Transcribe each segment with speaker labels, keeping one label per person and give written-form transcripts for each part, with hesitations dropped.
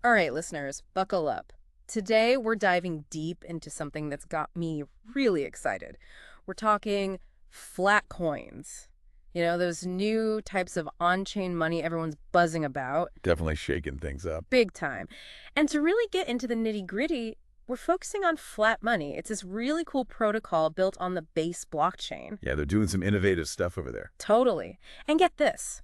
Speaker 1: All right, listeners, buckle up. Today, we're diving deep into something that's got me really excited. We're talking flat coins. You know, those new types of on-chain money everyone's buzzing about,
Speaker 2: Definitely shaking things up.
Speaker 1: big time. And to really get into the nitty-gritty, we're focusing on flat money. It's this really cool protocol built on the base blockchain.
Speaker 2: Yeah, they're doing some innovative stuff over there.
Speaker 1: Totally. And get this,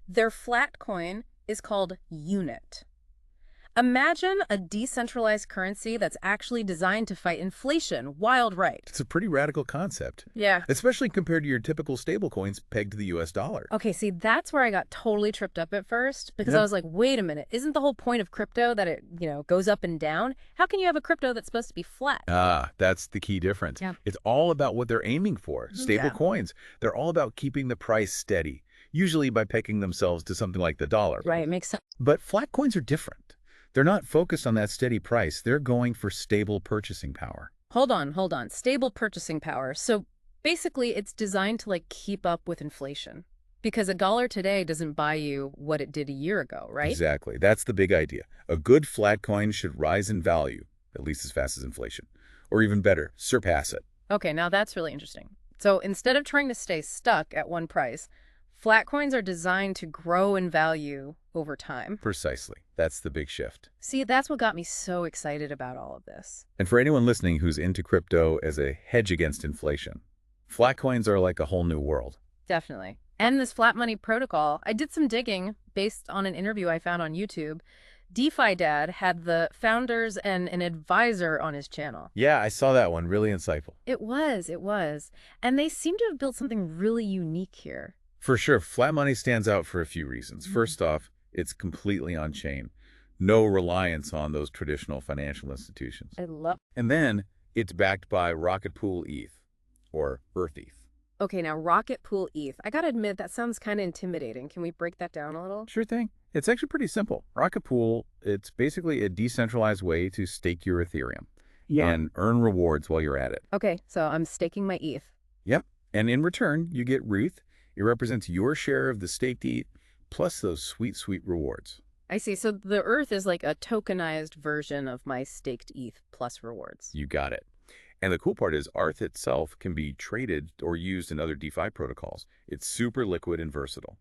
Speaker 1: their flat coin is called UNIT. Imagine a decentralized currency that's actually designed to fight inflation. Wild, right?
Speaker 2: It's a pretty radical concept,
Speaker 1: Yeah.
Speaker 2: especially compared to your typical stablecoins pegged to the US dollar.
Speaker 1: Okay, see, that's where I got totally tripped up at first because I
Speaker 2: Yep.
Speaker 1: was like, wait a minute, isn't the whole point of crypto that it goes up and down? How can you have a crypto that's supposed to be flat?
Speaker 2: That's the key difference.
Speaker 1: Yeah.
Speaker 2: It's all about what they're aiming for. Stable
Speaker 1: Yeah.
Speaker 2: coins. They're all about keeping the price steady, usually by pegging themselves to something like the dollar.
Speaker 1: Right, makes sense.
Speaker 2: But flat coins are different. They're not focused on that steady price. They're going for stable purchasing power.
Speaker 1: Hold on. Stable purchasing power. So basically, it's designed to like keep up with inflation because a dollar today doesn't buy you what it did a year ago, right?
Speaker 2: Exactly. That's the big idea. A good flat coin should rise in value, at least as fast as inflation. Or even better, surpass it.
Speaker 1: Okay, now that's really interesting. So instead of trying to stay stuck at one price, flat coins are designed to grow in value over time.
Speaker 2: Precisely. That's the big shift.
Speaker 1: See, that's what got me so excited about all of this.
Speaker 2: And for anyone listening who's into crypto as a hedge against inflation, flat coins are like a whole new world.
Speaker 1: Definitely. And this flat money protocol, I did some digging based on an interview I found on YouTube. DeFi Dad had the founders and an advisor on his channel.
Speaker 2: Yeah, I saw that one. Really insightful.
Speaker 1: It was. And they seem to have built something really unique here.
Speaker 2: For sure, flat money stands out for a few reasons. First off, it's completely on-chain. No reliance on those traditional financial institutions.
Speaker 1: I love.
Speaker 2: And then it's backed by Rocket Pool ETH, or Earth ETH.
Speaker 1: Okay, now Rocket Pool ETH. I gotta admit, that sounds kind of intimidating. Can we break that down a little?
Speaker 2: Sure thing. It's actually pretty simple. Rocket Pool, it's basically a decentralized way to stake your Ethereum and earn rewards while you're at it.
Speaker 1: Okay, so I'm staking my ETH.
Speaker 2: Yep. And in return, you get RETH. It represents your share of the staked ETH, plus those sweet, sweet rewards.
Speaker 1: I see. So the Earth is like a tokenized version of my staked ETH plus rewards.
Speaker 2: You got it. And the cool part is ETH itself can be traded or used in other DeFi protocols. It's super liquid and versatile.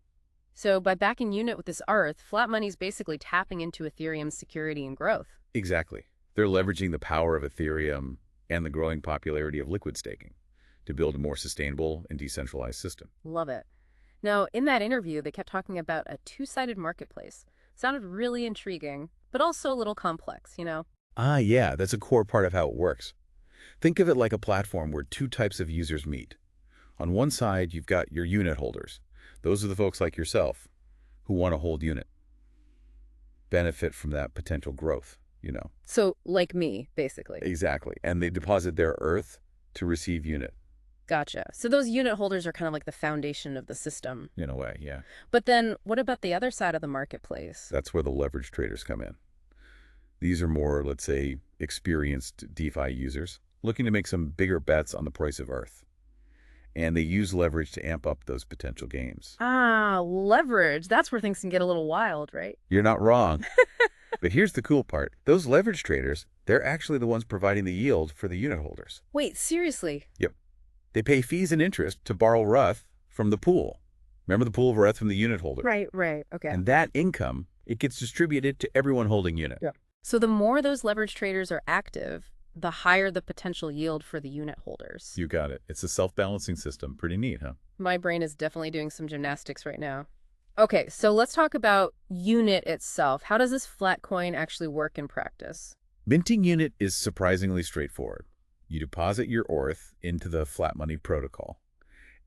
Speaker 1: So by backing Unit with this Earth, flat money's basically tapping into Ethereum's security and growth.
Speaker 2: Exactly. They're leveraging the power of Ethereum and the growing popularity of liquid staking to build a more sustainable and decentralized system.
Speaker 1: Love it. Now, in that interview, they kept talking about a two-sided marketplace. Sounded really intriguing, but also a little complex, you know?
Speaker 2: Yeah, that's a core part of how it works. Think of it like a platform where two types of users meet. On one side, you've got your unit holders. Those are the folks like yourself who want to hold unit, benefit from that potential growth,
Speaker 1: So, like me, basically.
Speaker 2: Exactly. And they deposit their ETH to receive unit,
Speaker 1: Gotcha. So those unit holders are kind of like the foundation of the system.
Speaker 2: in a way, yeah.
Speaker 1: But then what about the other side of the marketplace?
Speaker 2: That's where the leverage traders come in. These are more, let's say, experienced DeFi users looking to make some bigger bets on the price of ETH. And they use leverage to amp up those potential gains.
Speaker 1: Ah, leverage. That's where things can get a little wild, right?
Speaker 2: You're not wrong. But here's the cool part. Those leverage traders, they're actually the ones providing the yield for the unit holders.
Speaker 1: Wait, seriously?
Speaker 2: Yep. They pay fees and interest to borrow ETH from the pool. Remember the pool of ETH from the unit holder?
Speaker 1: Right. Okay.
Speaker 2: And that income, it gets distributed to everyone holding unit.
Speaker 1: Yeah. So the more those leverage traders are active, the higher the potential yield for the unit holders.
Speaker 2: You got it. It's a self-balancing system. Pretty neat, huh?
Speaker 1: My brain is definitely doing some gymnastics right now. Okay, so let's talk about unit itself. How does this flat coin actually work in practice?
Speaker 2: Minting unit is surprisingly straightforward. You deposit your ETH into the flat money protocol,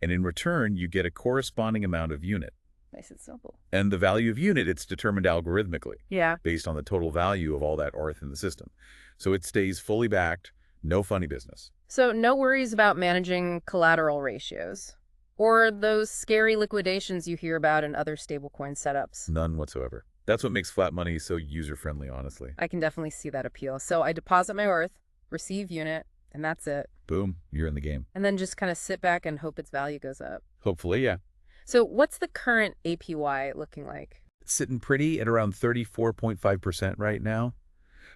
Speaker 2: and in return, you get a corresponding amount of unit.
Speaker 1: Nice and simple.
Speaker 2: And the value of unit, it's determined algorithmically
Speaker 1: Yeah.
Speaker 2: based on the total value of all that ETH in the system. So it stays fully backed, no funny business.
Speaker 1: So no worries about managing collateral ratios or those scary liquidations you hear about in other stablecoin setups.
Speaker 2: None whatsoever. That's what makes flat money so user-friendly, honestly.
Speaker 1: I can definitely see that appeal. So I deposit my ETH, receive unit, and that's it.
Speaker 2: Boom, you're in the game.
Speaker 1: And then just kind of sit back and hope its value goes up.
Speaker 2: Hopefully, yeah.
Speaker 1: So what's the current APY looking like?
Speaker 2: It's sitting pretty at around 34.5% right now.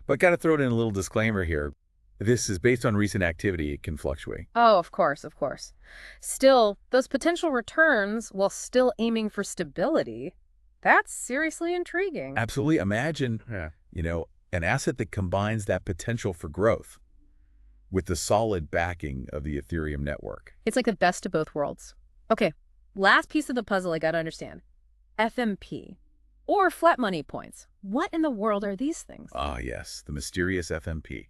Speaker 2: But got to throw in a little disclaimer here. This is based on recent activity. It can fluctuate.
Speaker 1: Oh, of course, of course. Still, those potential returns while still aiming for stability, that's seriously intriguing.
Speaker 2: Absolutely. Imagine, an asset that combines that potential for growth with the solid backing of the Ethereum network.
Speaker 1: It's like the best of both worlds. Okay, last piece of the puzzle I gotta understand. FMP, or flat money points. What in the world are these things?
Speaker 2: Ah, yes, the mysterious FMP.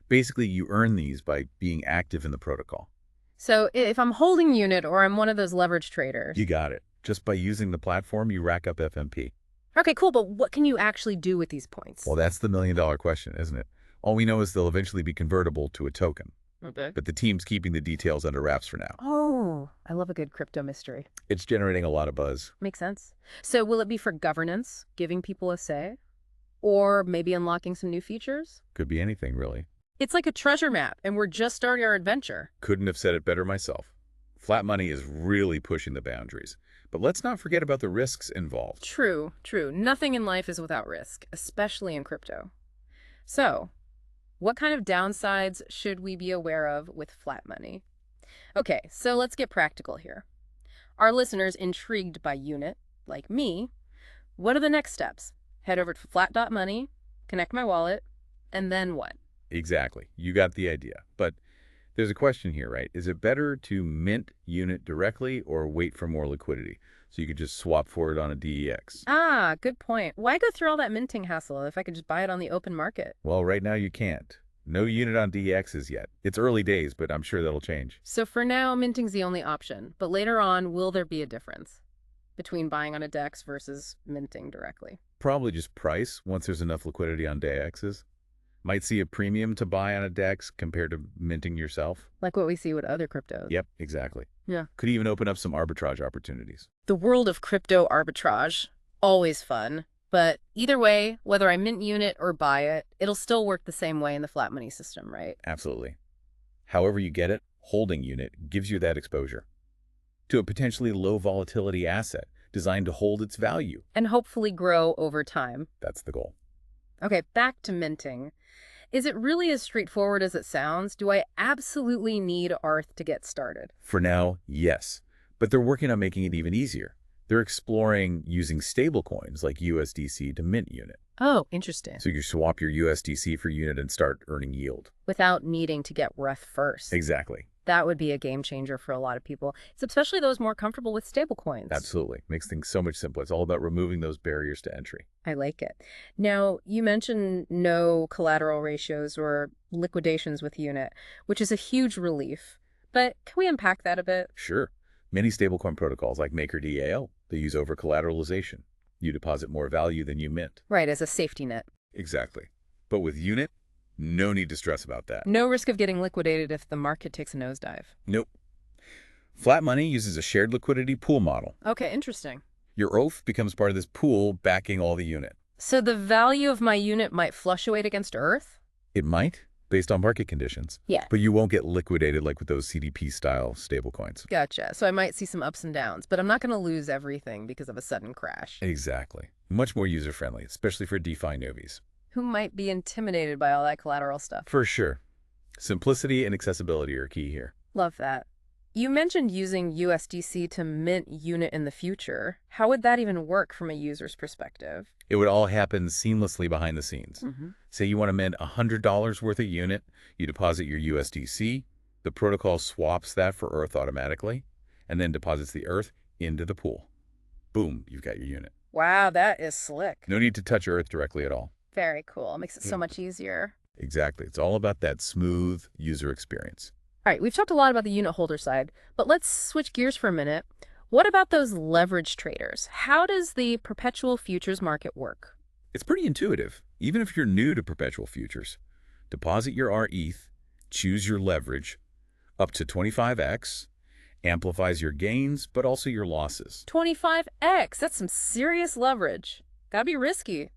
Speaker 2: Basically, you earn these by being active in the protocol.
Speaker 1: So if I'm holding unit or I'm one of those leverage traders.
Speaker 2: You got it. Just by using the platform, you rack up FMP.
Speaker 1: Okay, cool, but what can you actually do with these points?
Speaker 2: Well, that's the million-dollar question, isn't it? All we know is they'll eventually be convertible to a token.
Speaker 1: Okay.
Speaker 2: But the team's keeping the details under wraps for now.
Speaker 1: Oh, I love a good crypto mystery.
Speaker 2: It's generating a lot of buzz.
Speaker 1: Makes sense. So will it be for governance, giving people a say? Or maybe unlocking some new features?
Speaker 2: Could be anything, really.
Speaker 1: It's like a treasure map, and we're just starting our adventure.
Speaker 2: Couldn't have said it better myself. Flat money is really pushing the boundaries. But let's not forget about the risks involved.
Speaker 1: True, true. Nothing in life is without risk, especially in crypto. So, what kind of downsides should we be aware of with flat money? Okay, so let's get practical here. Our listeners intrigued by unit, like me, what are the next steps? Head over to flat.money, connect my wallet, and then what?
Speaker 2: Exactly. You got the idea. But there's a question here, right? Is it better to mint unit directly or wait for more liquidity? So you could just swap for it on a DEX.
Speaker 1: Ah, good point. Why go through all that minting hassle if I could just buy it on the open market?
Speaker 2: Well, right now you can't. No unit on DEXs yet. It's early days, but I'm sure that'll change.
Speaker 1: So for now, minting's the only option. But later on, will there be a difference between buying on a DEX versus minting directly?
Speaker 2: Probably just price once there's enough liquidity on DEXs. Might see a premium to buy on a DEX compared to minting yourself.
Speaker 1: Like what we see with other cryptos.
Speaker 2: Yep, exactly.
Speaker 1: Yeah.
Speaker 2: Could even open up some arbitrage opportunities.
Speaker 1: The world of crypto arbitrage, always fun. But either way, whether I mint unit or buy it, it'll still work the same way in the flat money system, right?
Speaker 2: Absolutely. However you get it, holding unit gives you that exposure to a potentially low volatility asset designed to hold its value.
Speaker 1: And hopefully grow over time.
Speaker 2: That's the goal.
Speaker 1: Okay, back to minting. Is it really as straightforward as it sounds? Do I absolutely need Arth to get started?
Speaker 2: For now, yes. But they're working on making it even easier. They're exploring using stablecoins like USDC to mint unit.
Speaker 1: Oh, interesting.
Speaker 2: So you swap your USDC for unit and start earning yield.
Speaker 1: Without needing to get REF first.
Speaker 2: Exactly.
Speaker 1: That would be a game changer for a lot of people. It's especially those more comfortable with stablecoins.
Speaker 2: Absolutely. Makes things so much simpler. It's all about removing those barriers to entry.
Speaker 1: I like it. Now, you mentioned no collateral ratios or liquidations with unit, which is a huge relief. But can we unpack that a bit?
Speaker 2: Sure. Many stablecoin protocols like MakerDAO, they use over-collateralization. You deposit more value than you mint.
Speaker 1: Right, as a safety net.
Speaker 2: Exactly. But with unit, no need to stress about that.
Speaker 1: No risk of getting liquidated if the market takes a nosedive.
Speaker 2: Nope. Flat money uses a shared liquidity pool model.
Speaker 1: Okay, interesting.
Speaker 2: Your oath becomes part of this pool backing all the unit.
Speaker 1: So the value of my unit might fluctuate against Earth?
Speaker 2: It might, based on market conditions.
Speaker 1: Yeah.
Speaker 2: But you won't get liquidated like with those CDP-style stablecoins.
Speaker 1: Gotcha. So I might see some ups and downs, but I'm not going to lose everything because of a sudden crash.
Speaker 2: Exactly. Much more user-friendly, especially for DeFi newbies.
Speaker 1: Who might be intimidated by all that collateral stuff?
Speaker 2: For sure. Simplicity and accessibility are key here.
Speaker 1: Love that. You mentioned using USDC to mint unit in the future. How would that even work from a user's perspective?
Speaker 2: It would all happen seamlessly behind the scenes. Say you want to mint $100 worth of unit, you deposit your USDC, the protocol swaps that for Earth automatically, and then deposits the Earth into the pool. Boom, you've got your unit.
Speaker 1: Wow, that is slick.
Speaker 2: No need to touch Earth directly at all.
Speaker 1: Very cool. Makes it so much easier.
Speaker 2: Exactly. It's all about that smooth user experience.
Speaker 1: All right, we've talked a lot about the unit holder side, but let's switch gears for a minute. What about those leverage traders? How does the perpetual futures market work?
Speaker 2: It's pretty intuitive, even if you're new to perpetual futures. Deposit your RETH, choose your leverage, up to 25x, amplifies your gains, but also your losses.
Speaker 1: 25x, that's some serious leverage. Gotta be risky.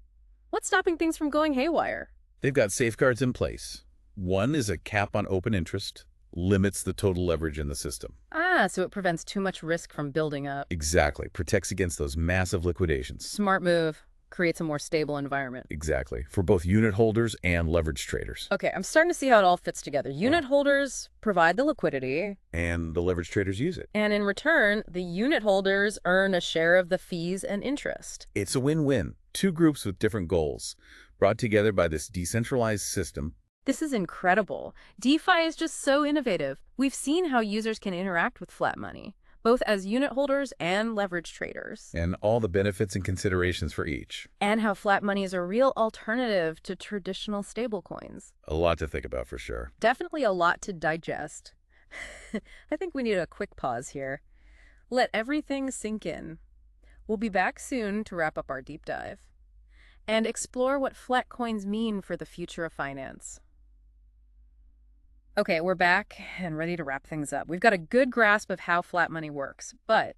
Speaker 1: What's stopping things from going haywire?
Speaker 2: They've got safeguards in place. One is a cap on open interest. limits the total leverage in the system.
Speaker 1: Ah, so it prevents too much risk from building up.
Speaker 2: Exactly. Protects against those massive liquidations.
Speaker 1: Smart move. Creates a more stable environment.
Speaker 2: Exactly. For both unit holders and leverage traders.
Speaker 1: Okay, I'm starting to see how it all fits together. Unit holders provide the liquidity.
Speaker 2: And the leverage traders use it.
Speaker 1: And in return, the unit holders earn a share of the fees and interest.
Speaker 2: It's a win-win. Two groups with different goals, brought together by this decentralized system.
Speaker 1: This is incredible. DeFi is just so innovative. We've seen how users can interact with flat money, both as unit holders and leverage traders.
Speaker 2: And all the benefits and considerations for each.
Speaker 1: And how flat money is a real alternative to traditional stablecoins.
Speaker 2: A lot to think about for sure.
Speaker 1: Definitely a lot to digest. I think we need a quick pause here. Let everything sink in. We'll be back soon to wrap up our deep dive and explore what flat coins mean for the future of finance. Okay, we're back and ready to wrap things up. We've got a good grasp of how flat money works, but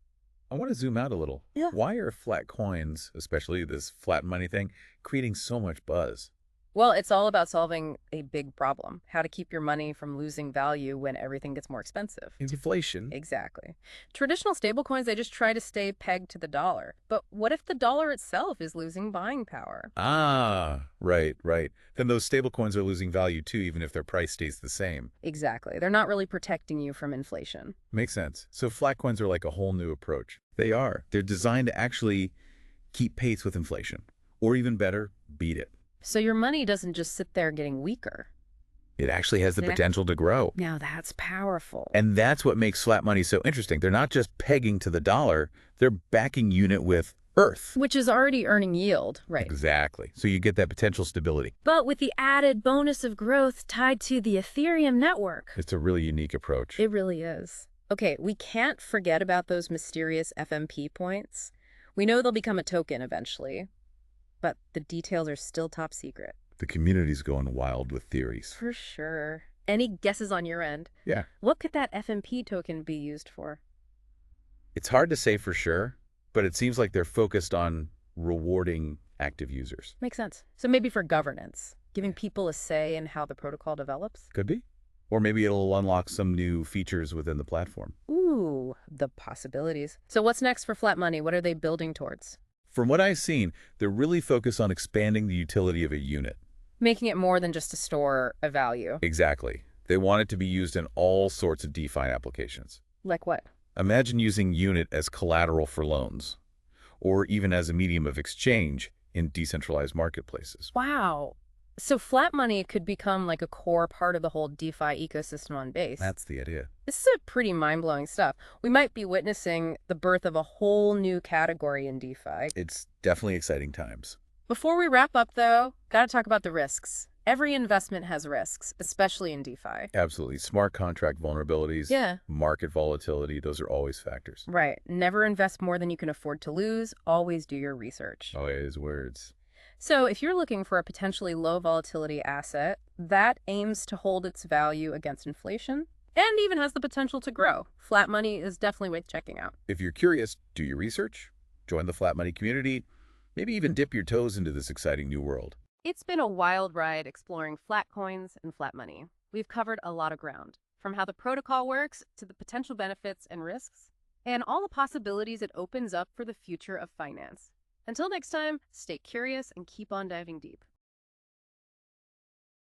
Speaker 2: I want to zoom out a little.
Speaker 1: Yeah.
Speaker 2: Why are flat coins, especially this flat money thing, creating so much buzz?
Speaker 1: well, it's all about solving a big problem. How to keep your money from losing value when everything gets more expensive.
Speaker 2: Inflation.
Speaker 1: Exactly. Traditional stablecoins, they just try to stay pegged to the dollar. But what if the dollar itself is losing buying power?
Speaker 2: Ah, right, right. Then those stablecoins are losing value too, even if their price stays the same.
Speaker 1: Exactly. They're not really protecting you from inflation.
Speaker 2: Makes sense. So flat coins are like a whole new approach. They are. They're designed to actually keep pace with inflation. Or even better, beat it.
Speaker 1: So your money doesn't just sit there getting weaker.
Speaker 2: It actually has the
Speaker 1: Yeah.
Speaker 2: potential to grow.
Speaker 1: Now that's powerful.
Speaker 2: And that's what makes flat money so interesting. They're not just pegging to the dollar, they're backing unit with Earth.
Speaker 1: Which is already earning yield, right?
Speaker 2: Exactly. So you get that potential stability.
Speaker 1: But with the added bonus of growth tied to the Ethereum network.
Speaker 2: It's a really unique approach.
Speaker 1: It really is. Okay, we can't forget about those mysterious FMP points. We know they'll become a token eventually, but the details are still top secret.
Speaker 2: The community's going wild with theories.
Speaker 1: For sure. Any guesses on your end?
Speaker 2: Yeah.
Speaker 1: What could that FMP token be used for?
Speaker 2: It's hard to say for sure, but it seems like they're focused on rewarding active users.
Speaker 1: Makes sense. So maybe for governance, giving people a say in how the protocol develops?
Speaker 2: Could be. Or maybe it'll unlock some new features within the platform.
Speaker 1: Ooh, the possibilities. So what's next for Flat Money? What are they building towards?
Speaker 2: From what I've seen, they're really focused on expanding the utility of a unit.
Speaker 1: Making it more than just a store of value.
Speaker 2: Exactly. They want it to be used in all sorts of DeFi applications.
Speaker 1: Like what?
Speaker 2: Imagine using unit as collateral for loans, or even as a medium of exchange in decentralized marketplaces.
Speaker 1: Wow. So Flat Money could become like a core part of the whole DeFi ecosystem on Base.
Speaker 2: That's the idea.
Speaker 1: This is a pretty mind-blowing stuff. We might be witnessing the birth of a whole new category in DeFi.
Speaker 2: It's definitely exciting times.
Speaker 1: Before we wrap up, though, gotta talk about the risks. Every investment has risks, especially in DeFi.
Speaker 2: Absolutely. Smart contract vulnerabilities,
Speaker 1: Yeah.
Speaker 2: market volatility, those are always factors.
Speaker 1: Right. Never invest more than you can afford to lose. Always do your research.
Speaker 2: Oh, his words.
Speaker 1: So if you're looking for a potentially low volatility asset that aims to hold its value against inflation and even has the potential to grow, Flat Money is definitely worth checking out.
Speaker 2: If you're curious, do your research, join the flat money community, maybe even dip your toes into this exciting new world.
Speaker 1: It's been a wild ride exploring flat coins and flat money. We've covered a lot of ground, from how the protocol works to the potential benefits and risks, and all the possibilities it opens up for the future of finance. Until next time, stay curious and keep on diving deep.